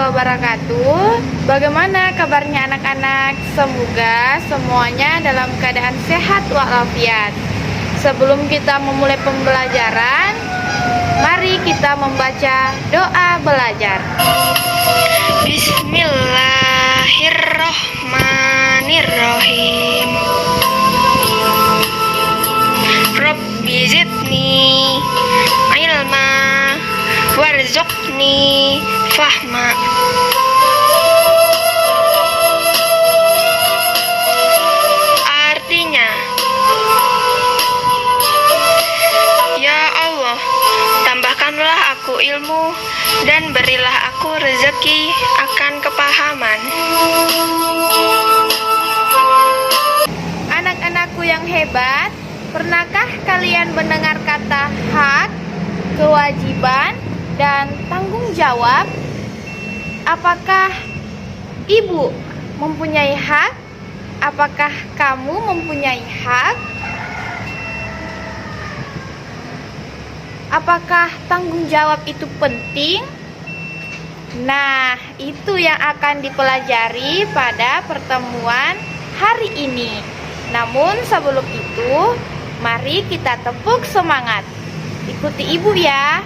wabarakatuh. Bagaimana kabarnya anak-anak? Semoga semuanya dalam keadaan sehat walafiat. Sebelum kita memulai pembelajaran, mari kita membaca doa belajar. Bismillahirrahmanirrahim. Rabbi zidni ilma warzuqni fahma. Artinya, ya Allah, tambahkanlah aku ilmu dan berilah aku rezeki akan kepahaman. Anak-anakku yang hebat, pernahkah kalian mendengar kata hak, kewajiban, dan tanggung jawab? Apakah ibu mempunyai hak? Apakah kamu mempunyai hak? Apakah tanggung jawab itu penting? Nah, itu yang akan dipelajari pada pertemuan hari ini. Namun sebelum itu, mari kita tepuk semangat. Ikuti ibu ya.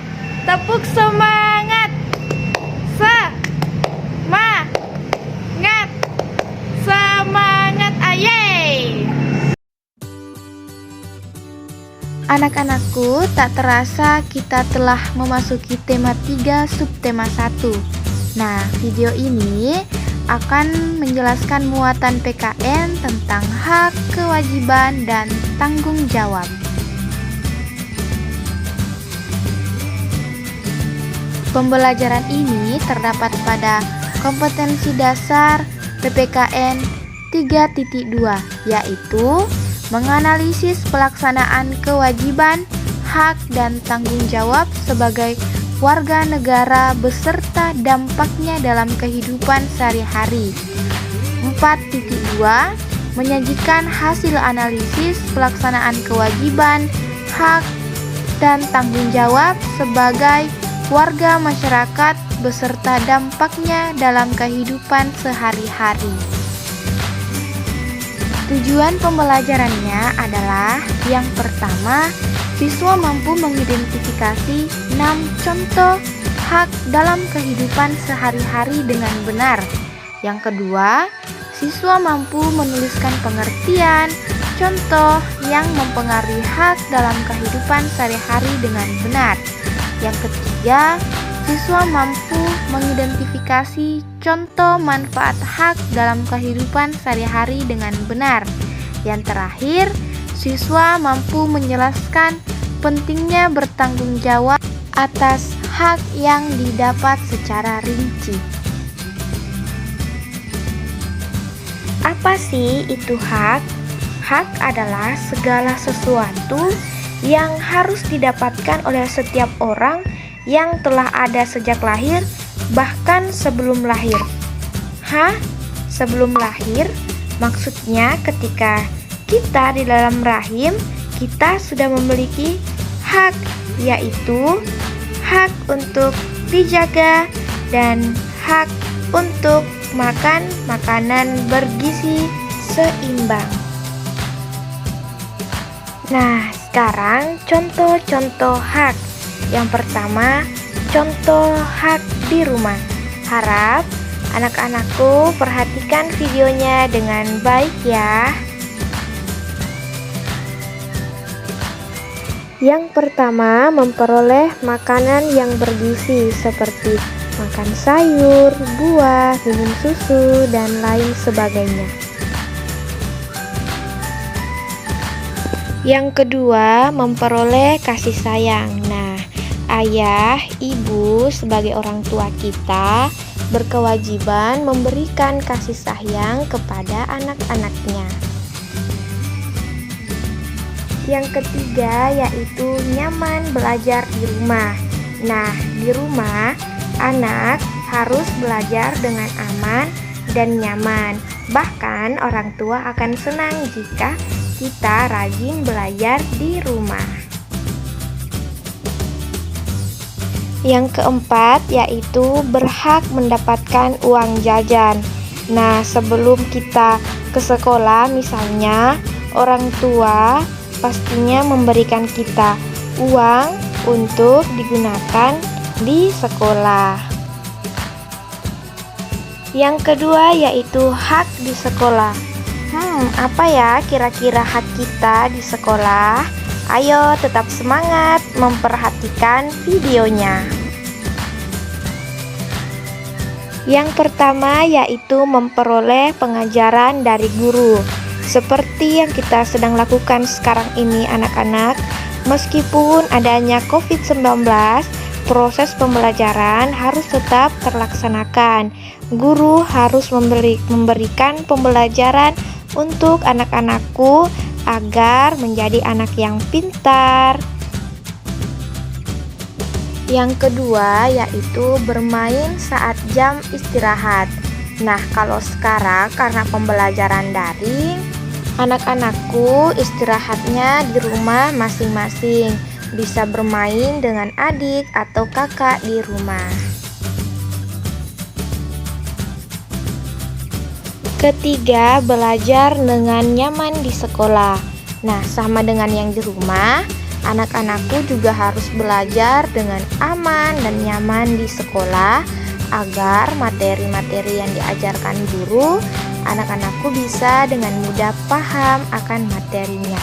Tepuk semangat. Semangat. Semangat, ayey. Anak-anakku, tak terasa kita telah memasuki tema 3 subtema 1. Nah, video ini akan menjelaskan muatan PKN tentang hak, kewajiban, dan tanggung jawab. Pembelajaran ini terdapat pada kompetensi dasar PPKN 3.2, yaitu menganalisis pelaksanaan kewajiban, hak, dan tanggung jawab sebagai warga negara beserta dampaknya dalam kehidupan sehari-hari. 4.2 menyajikan hasil analisis pelaksanaan kewajiban, hak, dan tanggung jawab sebagai warga masyarakat beserta dampaknya dalam kehidupan sehari-hari. Tujuan pembelajarannya adalah yang pertama, siswa mampu mengidentifikasi 6 contoh hak dalam kehidupan sehari-hari dengan benar. Yang kedua, siswa mampu menuliskan pengertian, contoh yang mempengaruhi hak dalam kehidupan sehari-hari dengan benar. Yang ketiga, siswa mampu mengidentifikasi contoh manfaat hak dalam kehidupan sehari-hari dengan benar. Yang terakhir, siswa mampu menjelaskan pentingnya bertanggung jawab atas hak yang didapat secara rinci. Apa sih itu hak? Hak adalah segala sesuatu yang harus didapatkan oleh setiap orang yang telah ada sejak lahir, bahkan sebelum lahir. Sebelum lahir? Maksudnya ketika kita di dalam rahim, kita sudah memiliki hak, yaitu hak untuk dijaga dan hak untuk makan makanan bergizi seimbang. Nah, sekarang contoh-contoh hak. Yang pertama, contoh hak di rumah. Harap anak-anakku perhatikan videonya dengan baik ya. Yang pertama, memperoleh makanan yang bergizi seperti makan sayur, buah, minum susu, dan lain sebagainya. Yang kedua, memperoleh kasih sayang. Nah, ayah, ibu sebagai orang tua kita berkewajiban memberikan kasih sayang kepada anak-anaknya. Yang ketiga yaitu nyaman belajar di rumah. Nah, di rumah anak harus belajar dengan aman dan nyaman. Bahkan orang tua akan senang jika kita rajin belajar di rumah. Yang keempat yaitu berhak mendapatkan uang jajan. Nah, sebelum kita ke sekolah misalnya, orang tua pastinya memberikan kita uang untuk digunakan di sekolah. Yang kedua yaitu hak di sekolah. Apa ya kira-kira hak kita di sekolah? Ayo tetap semangat memperhatikan videonya. Yang pertama yaitu memperoleh pengajaran dari guru. Seperti yang kita sedang lakukan sekarang ini anak-anak, meskipun adanya COVID-19, proses pembelajaran harus tetap terlaksanakan. Guru harus memberikan pembelajaran untuk anak-anakku agar menjadi anak yang pintar. Yang kedua yaitu bermain saat jam istirahat. Nah, kalau sekarang karena pembelajaran daring, anak-anakku istirahatnya di rumah masing-masing, bisa bermain dengan adik atau kakak di rumah. Ketiga, belajar dengan nyaman di sekolah. Nah, sama dengan yang di rumah, anak-anakku juga harus belajar dengan aman dan nyaman di sekolah agar materi-materi yang diajarkan guru, anak-anakku bisa dengan mudah paham akan materinya.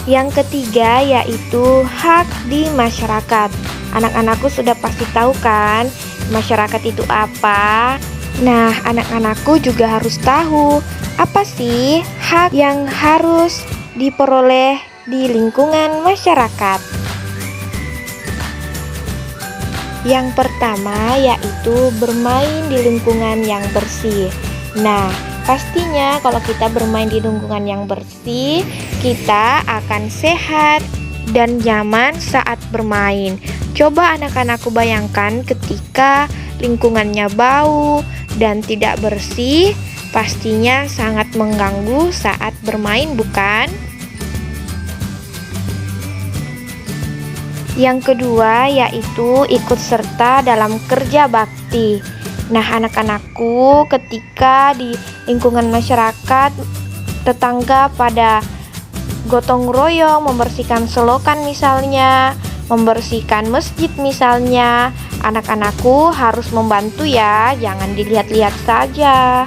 Yang ketiga yaitu hak di masyarakat. Anak-anakku sudah pasti tahu kan masyarakat itu apa? Nah, anak-anakku juga harus tahu apa sih hak yang harus diperoleh di lingkungan masyarakat. Yang pertama yaitu bermain di lingkungan yang bersih. Nah, pastinya kalau kita bermain di lingkungan yang bersih, kita akan sehat dan nyaman saat bermain. Coba anak-anakku bayangkan ketika lingkungannya bau dan tidak bersih, pastinya sangat mengganggu saat bermain, bukan? Yang kedua yaitu ikut serta dalam kerja bakti. Nah, anak-anakku ketika di lingkungan masyarakat, tetangga pada gotong royong membersihkan selokan misalnya, membersihkan masjid misalnya, anak-anakku harus membantu ya, jangan dilihat-lihat saja.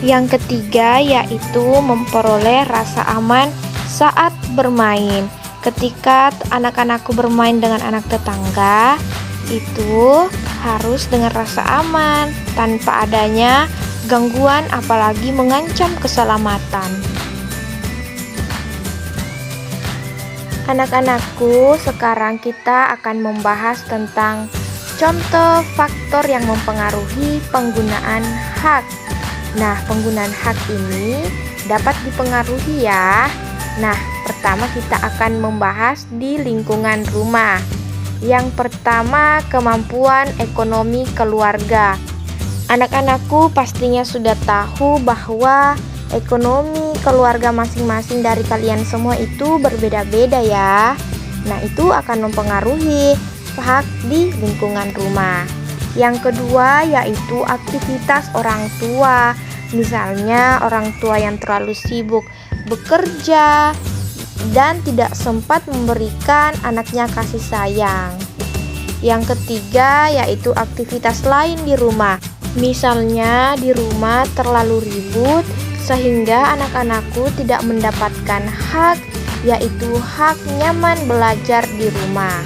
Yang ketiga yaitu memperoleh rasa aman saat bermain. Ketika anak-anakku bermain dengan anak tetangga, itu harus dengan rasa aman, tanpa adanya gangguan apalagi mengancam keselamatan. Anak-anakku, sekarang kita akan membahas tentang contoh faktor yang mempengaruhi penggunaan hak. Nah, penggunaan hak ini dapat dipengaruhi ya. Nah, pertama kita akan membahas di lingkungan rumah. Yang pertama, kemampuan ekonomi keluarga. Anak-anakku pastinya sudah tahu bahwa ekonomi keluarga masing-masing dari kalian semua itu berbeda-beda ya. Nah, itu akan mempengaruhi hak di lingkungan rumah. Yang kedua yaitu aktivitas orang tua. Misalnya orang tua yang terlalu sibuk bekerja dan tidak sempat memberikan anaknya kasih sayang. Yang ketiga yaitu aktivitas lain di rumah. Misalnya di rumah terlalu ribut sehingga anak-anakku tidak mendapatkan hak, yaitu hak nyaman belajar di rumah.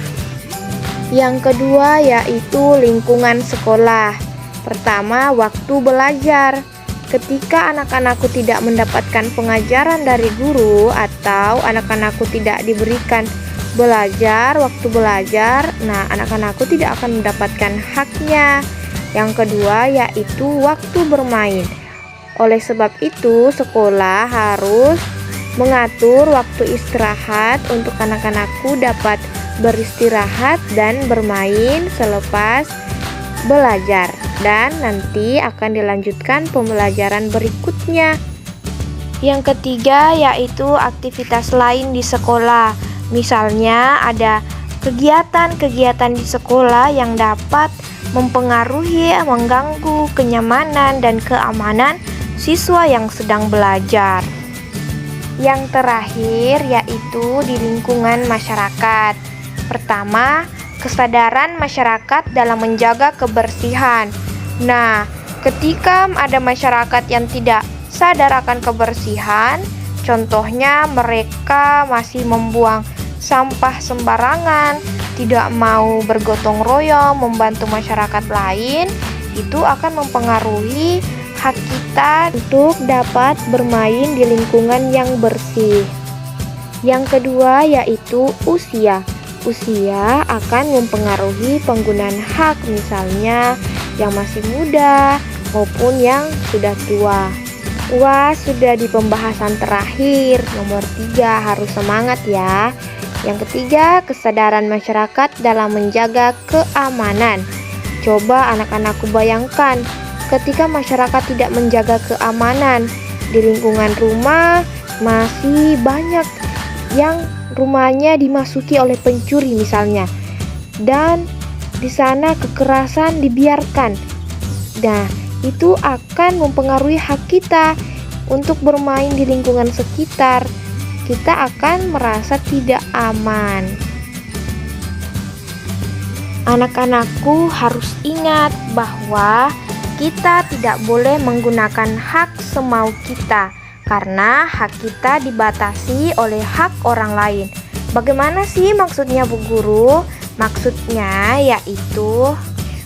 Yang kedua yaitu lingkungan sekolah. Pertama, waktu belajar. Ketika anak-anakku tidak mendapatkan pengajaran dari guru atau anak-anakku tidak diberikan waktu belajar, nah anak-anakku tidak akan mendapatkan haknya. Yang kedua yaitu waktu bermain. Oleh sebab itu, sekolah harus mengatur waktu istirahat untuk anak-anakku dapat beristirahat dan bermain selepas belajar, dan nanti akan dilanjutkan pembelajaran berikutnya. Yang ketiga yaitu aktivitas lain di sekolah. Misalnya ada kegiatan-kegiatan di sekolah yang dapat mempengaruhi, mengganggu kenyamanan dan keamanan siswa yang sedang belajar. Yang terakhir yaitu di lingkungan masyarakat. Pertama, kesadaran masyarakat dalam menjaga kebersihan. Nah, ketika ada masyarakat yang tidak sadar akan kebersihan, contohnya mereka masih membuang sampah sembarangan, tidak mau bergotong royong membantu masyarakat lain, itu akan mempengaruhi hak kita untuk dapat bermain di lingkungan yang bersih. Yang kedua yaitu usia. Usia akan mempengaruhi penggunaan hak, misalnya yang masih muda maupun yang sudah tua. Wah, sudah di pembahasan terakhir, nomor 3, harus semangat ya. Yang ketiga, kesadaran masyarakat dalam menjaga keamanan. Coba anak-anakku bayangkan, ketika masyarakat tidak menjaga keamanan di lingkungan rumah, masih banyak yang rumahnya dimasuki oleh pencuri misalnya, dan di sana kekerasan dibiarkan. Nah, itu akan mempengaruhi hak kita untuk bermain di lingkungan sekitar. Kita akan merasa tidak aman. Anak-anakku harus ingat bahwa kita tidak boleh menggunakan hak semau kita, karena hak kita dibatasi oleh hak orang lain. Bagaimana sih maksudnya, Bu Guru? Maksudnya yaitu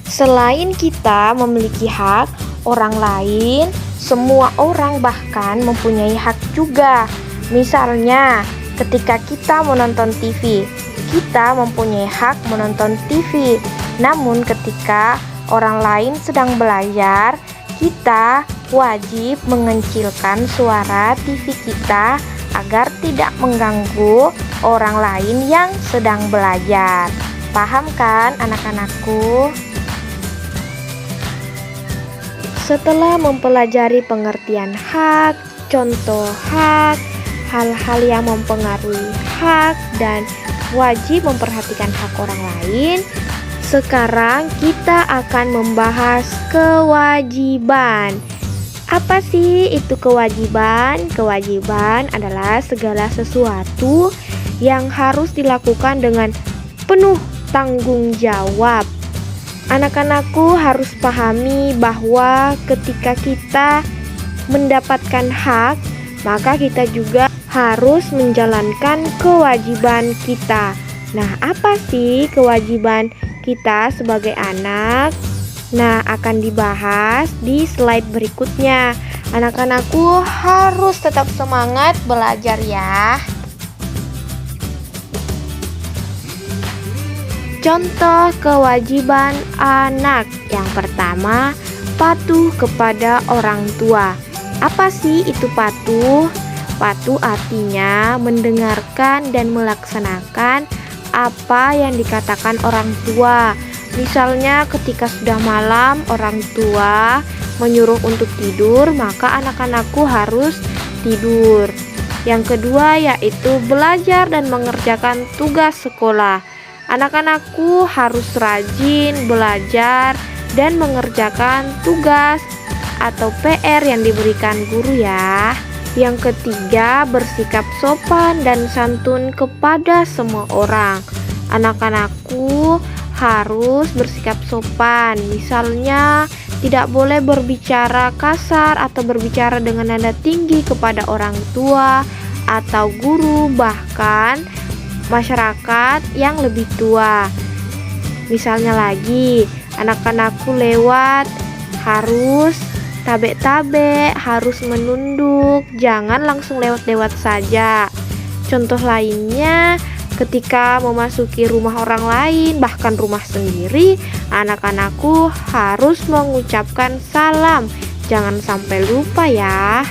selain kita memiliki hak, orang lain, semua orang bahkan mempunyai hak juga. Misalnya, ketika kita menonton TV, kita mempunyai hak menonton TV. Namun ketika orang lain sedang belajar, kita wajib mengecilkan suara TV kita agar tidak mengganggu orang lain yang sedang belajar. Paham kan anak-anakku? Setelah mempelajari pengertian hak, contoh hak, hal-hal yang mempengaruhi hak, dan wajib memperhatikan hak orang lain, sekarang kita akan membahas kewajiban. Apa sih itu kewajiban? Kewajiban adalah segala sesuatu yang harus dilakukan dengan penuh tanggung jawab. Anak-anakku harus pahami bahwa ketika kita mendapatkan hak, maka kita juga harus menjalankan kewajiban kita. Nah, apa sih kewajiban kita sebagai anak? Nah, akan dibahas di slide berikutnya. Anak-anakku harus tetap semangat belajar ya. Contoh kewajiban anak. Yang pertama, patuh kepada orang tua. Apa sih itu patuh? Patuh artinya mendengarkan dan melaksanakan apa yang dikatakan orang tua. Misalnya ketika sudah malam orang tua menyuruh untuk tidur, maka anak-anakku harus tidur. Yang kedua yaitu belajar dan mengerjakan tugas sekolah. Anak-anakku harus rajin belajar dan mengerjakan tugas atau PR yang diberikan guru ya. Yang ketiga, bersikap sopan dan santun kepada semua orang. Anak-anakku harus bersikap sopan. Misalnya, tidak boleh berbicara kasar atau berbicara dengan nada tinggi kepada orang tua atau guru, bahkan masyarakat yang lebih tua. Misalnya lagi, anak-anakku lewat harus tabek-tabek, harus menunduk, jangan langsung lewat-lewat saja. Contoh lainnya, ketika memasuki rumah orang lain, bahkan rumah sendiri, anak-anakku harus mengucapkan salam. Jangan sampai lupa ya.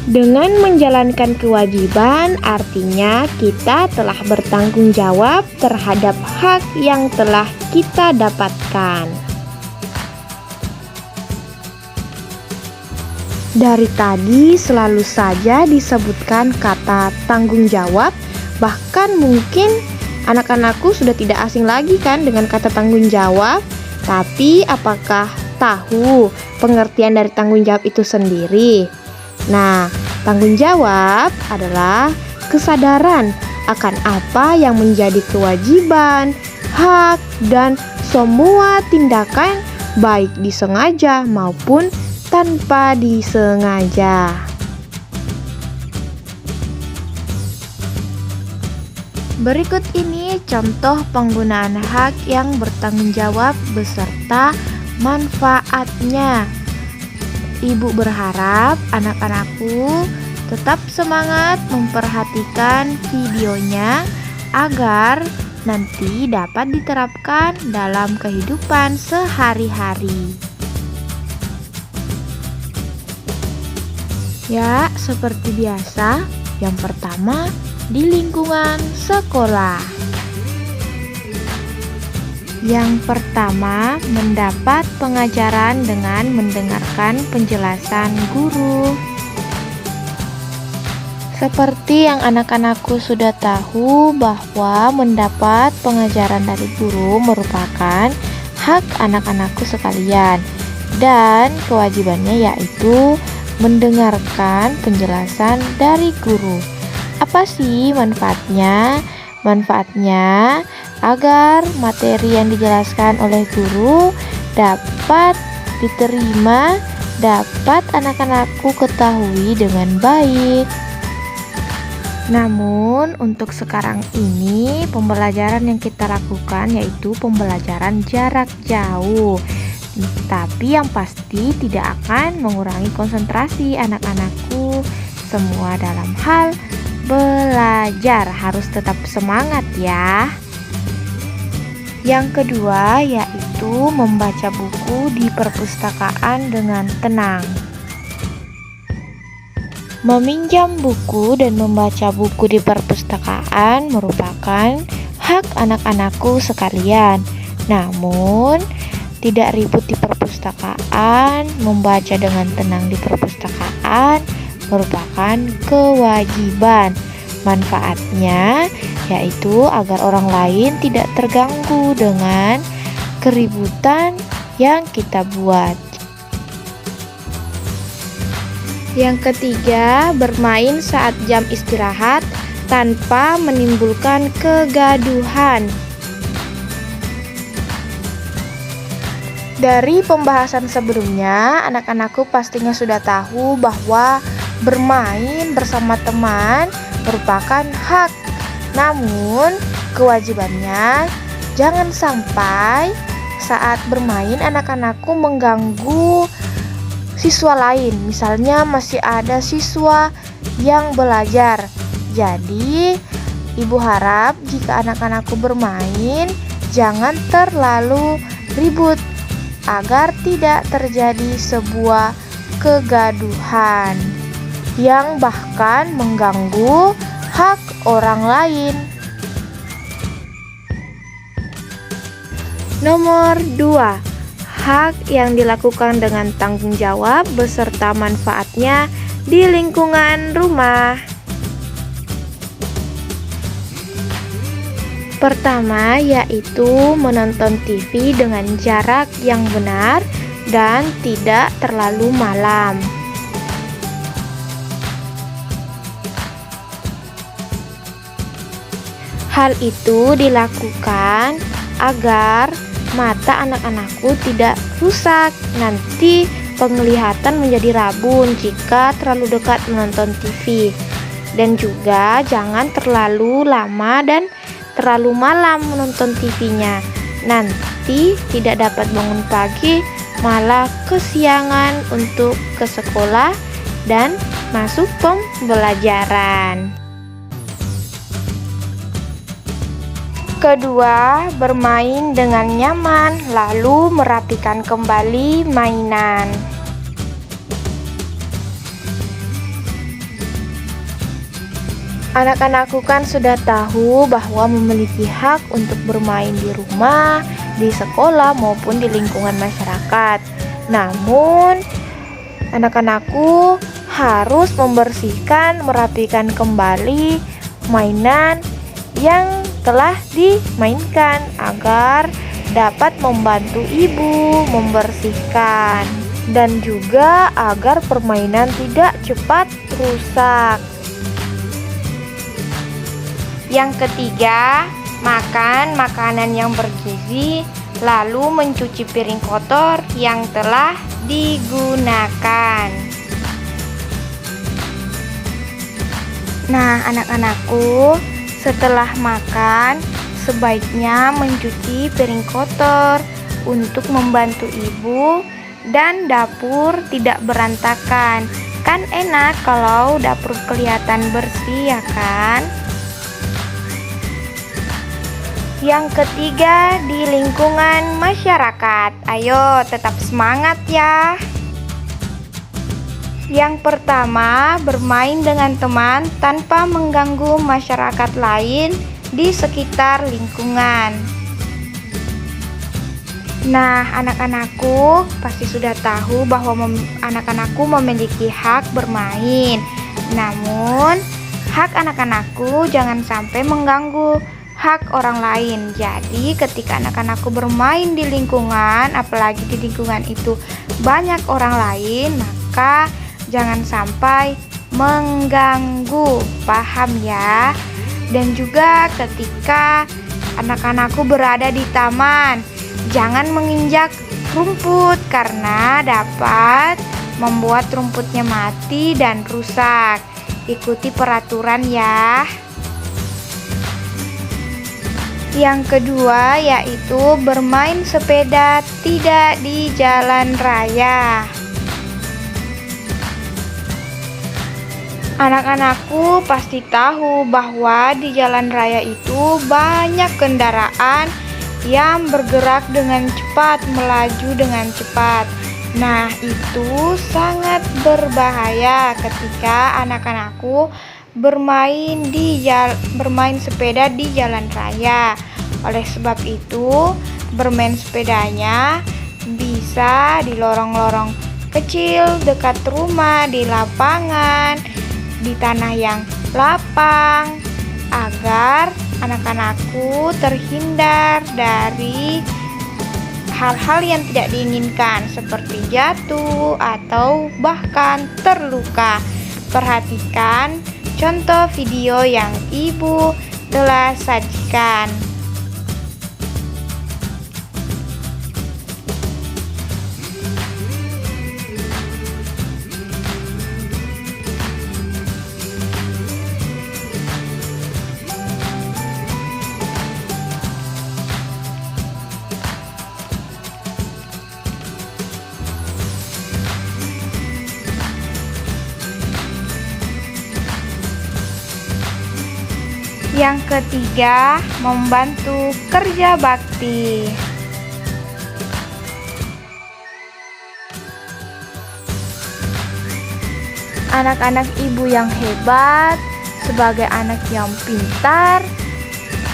Dengan menjalankan kewajiban, artinya kita telah bertanggung jawab terhadap hak yang telah kita dapatkan. Dari tadi selalu saja disebutkan kata tanggung jawab, bahkan mungkin anak-anakku sudah tidak asing lagi kan dengan kata tanggung jawab. Tapi apakah tahu pengertian dari tanggung jawab itu sendiri? Nah, tanggung jawab adalah kesadaran akan apa yang menjadi kewajiban, hak, dan semua tindakan baik disengaja maupun tanpa disengaja. Berikut ini contoh penggunaan hak yang bertanggung jawab beserta manfaatnya. Ibu berharap anak-anakku tetap semangat memperhatikan videonya agar nanti dapat diterapkan dalam kehidupan sehari-hari. Ya, seperti biasa, yang pertama di lingkungan sekolah. Yang pertama, mendapat pengajaran dengan mendengarkan penjelasan guru. Seperti yang anak-anakku sudah tahu bahwa mendapat pengajaran dari guru merupakan hak anak-anakku sekalian, dan kewajibannya yaitu mendengarkan penjelasan dari guru. Apa sih manfaatnya? Manfaatnya agar materi yang dijelaskan oleh guru dapat diterima, dapat anak-anakku ketahui dengan baik. Namun untuk sekarang ini pembelajaran yang kita lakukan yaitu pembelajaran jarak jauh. Tapi yang pasti tidak akan mengurangi konsentrasi anak-anakku. Semua dalam hal belajar harus tetap semangat ya. Yang kedua yaitu membaca buku di perpustakaan dengan tenang. Meminjam buku dan membaca buku di perpustakaan merupakan hak anak-anakku sekalian. Namun tidak ribut di perpustakaan, membaca dengan tenang di perpustakaan merupakan kewajiban. Manfaatnya yaitu agar orang lain tidak terganggu dengan keributan yang kita buat. Yang ketiga, bermain saat jam istirahat tanpa menimbulkan kegaduhan. Dari pembahasan sebelumnya, anak-anakku pastinya sudah tahu bahwa bermain bersama teman merupakan hak. Namun, kewajibannya jangan sampai saat bermain anak-anakku mengganggu siswa lain. Misalnya masih ada siswa yang belajar. Jadi, ibu harap jika anak-anakku bermain jangan terlalu ribut agar tidak terjadi sebuah kegaduhan yang bahkan mengganggu hak orang lain. Nomor 2, hak yang dilakukan dengan tanggung jawab beserta manfaatnya di lingkungan rumah. Pertama yaitu menonton TV dengan jarak yang benar dan tidak terlalu malam. Hal itu dilakukan agar mata anak-anakku tidak rusak. Nanti penglihatan menjadi rabun jika terlalu dekat menonton TV. Dan juga jangan terlalu lama dan terlalu malam menonton TV-nya. Nanti tidak dapat bangun pagi, malah kesiangan untuk ke sekolah dan masuk pembelajaran. Kedua, bermain dengan nyaman, lalu merapikan kembali mainan. Anak-anakku kan sudah tahu bahwa memiliki hak untuk bermain di rumah, di sekolah maupun di lingkungan masyarakat. Namun, Anak-anakku harus membersihkan, merapikan kembali mainan yang telah dimainkan agar dapat membantu ibu membersihkan dan juga agar permainan tidak cepat rusak. Yang ketiga, makan makanan yang bergizi, lalu mencuci piring kotor yang telah digunakan. Nah, anak-anakku, setelah makan, sebaiknya mencuci piring kotor untuk membantu ibu dan dapur tidak berantakan. Kan enak kalau dapur kelihatan bersih, ya kan? Yang ketiga, di lingkungan masyarakat. Ayo tetap semangat ya. Yang pertama, bermain dengan teman tanpa mengganggu masyarakat lain di sekitar lingkungan. Nah, anak-anakku pasti sudah tahu bahwa anak-anakku memiliki hak bermain. Namun, hak anak-anakku jangan sampai mengganggu hak orang lain. Jadi, ketika anak-anakku bermain di lingkungan, apalagi di lingkungan itu banyak orang lain, maka jangan sampai mengganggu, paham ya? Dan juga ketika anak-anakku berada di taman, jangan menginjak rumput karena dapat membuat rumputnya mati dan rusak. Ikuti peraturan ya. Yang kedua yaitu bermain sepeda tidak di jalan raya. Anak-anakku pasti tahu bahwa di jalan raya itu banyak kendaraan yang bergerak dengan cepat, melaju dengan cepat. Nah, itu sangat berbahaya ketika anak-anakku bermain sepeda di jalan raya. Oleh sebab itu, bermain sepedanya bisa di lorong-lorong kecil dekat rumah, di lapangan, di tanah yang lapang, agar anak-anakku terhindar dari hal-hal yang tidak diinginkan seperti jatuh atau bahkan terluka. Perhatikan contoh video yang ibu telah sajikan. Yang ketiga, membantu kerja bakti. Anak-anak ibu yang hebat, sebagai anak yang pintar,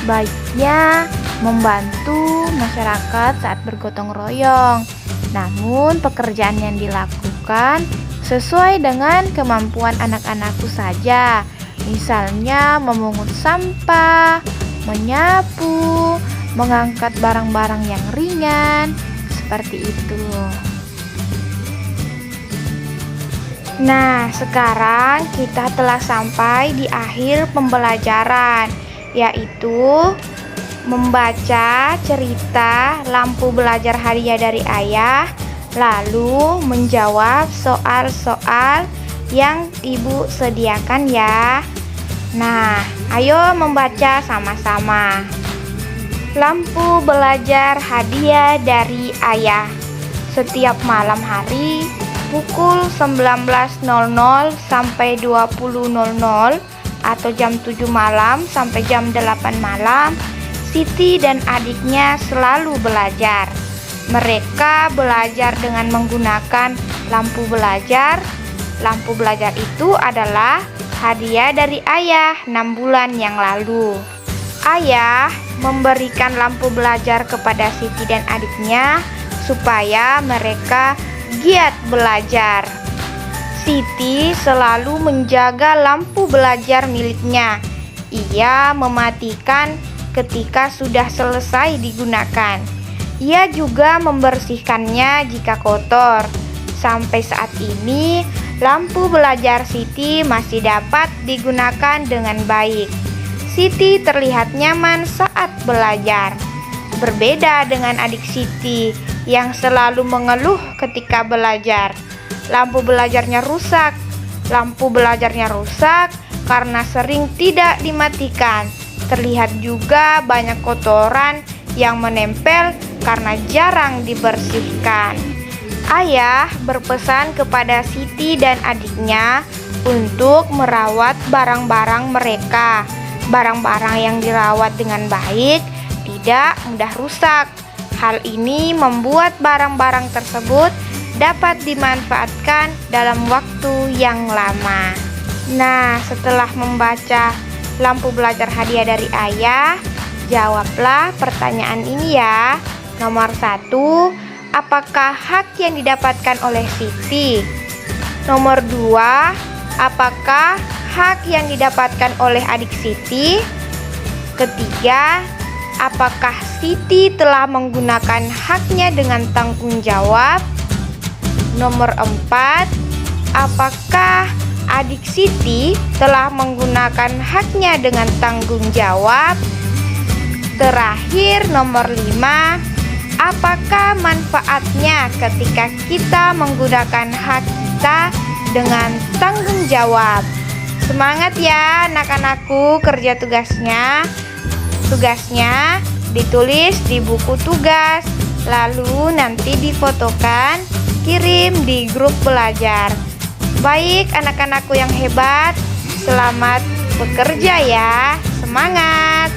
baiknya membantu masyarakat saat bergotong royong. Namun, pekerjaan yang dilakukan sesuai dengan kemampuan anak-anakku saja. Misalnya memungut sampah, menyapu, mengangkat barang-barang yang ringan, seperti itu. Nah, sekarang kita telah sampai di akhir pembelajaran, yaitu membaca cerita Lampu Belajar Hadiah dari Ayah, lalu menjawab soal-soal yang ibu sediakan ya. Nah, ayo membaca sama-sama. Lampu Belajar Hadiah dari Ayah. Setiap malam hari pukul 19.00 sampai 20.00 atau jam 7 malam sampai jam 8 malam, Siti dan adiknya selalu belajar. Mereka belajar dengan menggunakan lampu belajar. Lampu belajar itu adalah hadiah dari Ayah 6 bulan yang lalu. Ayah memberikan lampu belajar kepada Siti dan adiknya supaya mereka giat belajar. Siti selalu menjaga lampu belajar miliknya. Ia mematikan ketika sudah selesai digunakan. Ia juga membersihkannya jika kotor. Sampai saat ini, lampu belajar Siti masih dapat digunakan dengan baik. Siti terlihat nyaman saat belajar. Berbeda dengan adik Siti yang selalu mengeluh ketika belajar. Lampu belajarnya rusak. Lampu belajarnya rusak karena sering tidak dimatikan. Terlihat juga banyak kotoran yang menempel karena jarang dibersihkan. Ayah berpesan kepada Siti dan adiknya untuk merawat barang-barang mereka. Barang-barang yang dirawat dengan baik tidak mudah rusak. Hal ini membuat barang-barang tersebut dapat dimanfaatkan dalam waktu yang lama. Nah, setelah membaca lampu belajar hadiah dari ayah, jawablah pertanyaan ini ya. Nomor 1, apakah hak yang didapatkan oleh Siti? Nomor 2, apakah hak yang didapatkan oleh adik Siti? Ketiga, apakah Siti telah menggunakan haknya dengan tanggung jawab? Nomor 4, apakah adik Siti telah menggunakan haknya dengan tanggung jawab? Terakhir, nomor 5, apakah manfaatnya ketika kita menggunakan hak kita dengan tanggung jawab? Semangat ya anak-anakku, kerja tugasnya. Tugasnya ditulis di buku tugas, lalu nanti difotokan, kirim di grup belajar. Baik anak-anakku yang hebat, selamat bekerja ya. Semangat.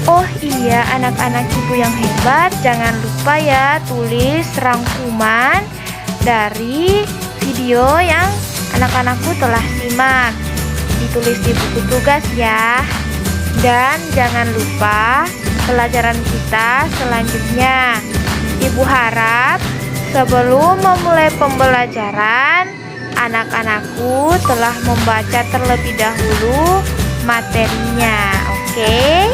Oh iya, anak-anak ibu yang hebat, jangan lupa ya tulis rangkuman dari video yang anak-anakku telah simak. Ditulis di buku tugas ya. Dan jangan lupa pelajaran kita selanjutnya. Ibu harap sebelum memulai pembelajaran, anak-anakku telah membaca terlebih dahulu materinya. Oke?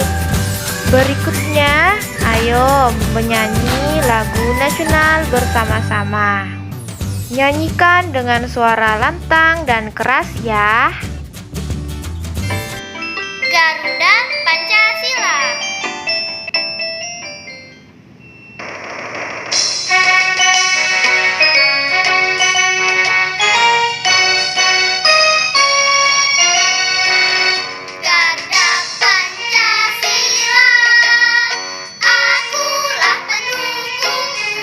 Berikutnya, ayo menyanyi lagu nasional bersama-sama. Nyanyikan dengan suara lantang dan keras ya. Garuda Pancasila. Garuda Pancasila, akulah pendukungmu.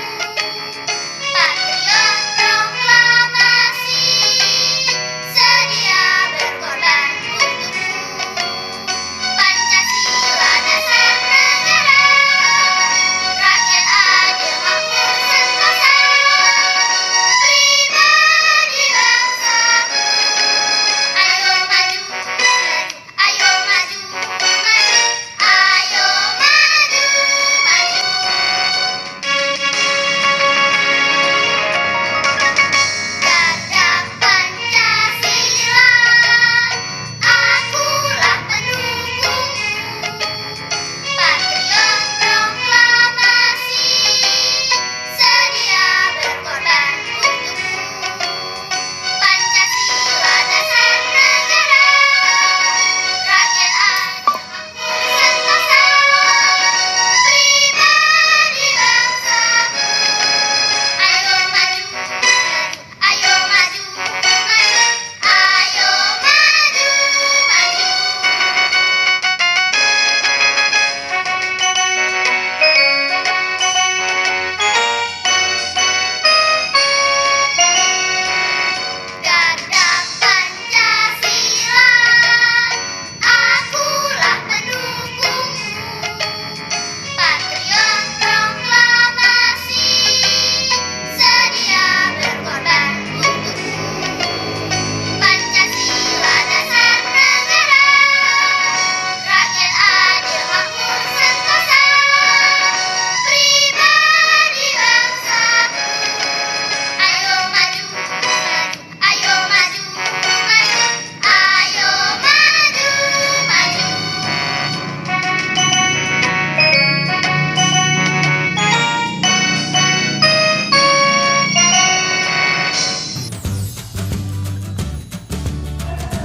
Patriot proklamasi, sedia berkorban untukmu. Pancasila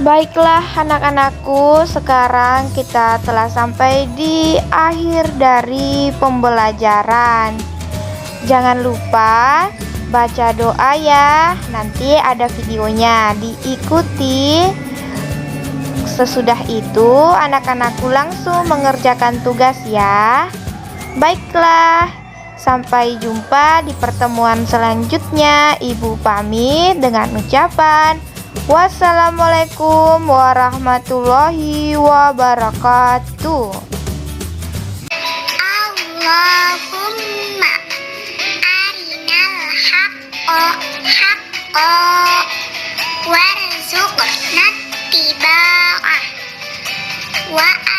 Baiklah anak-anakku, sekarang kita telah sampai di akhir dari pembelajaran. Jangan lupa baca doa ya, nanti ada videonya, diikuti. Sesudah itu anak-anakku langsung mengerjakan tugas ya. Baiklah, sampai jumpa di pertemuan selanjutnya. Ibu pamit dengan ucapan wassalamualaikum warahmatullahi wabarakatuh. Allahumma arinal haqqo warzuqna tiba'ah wa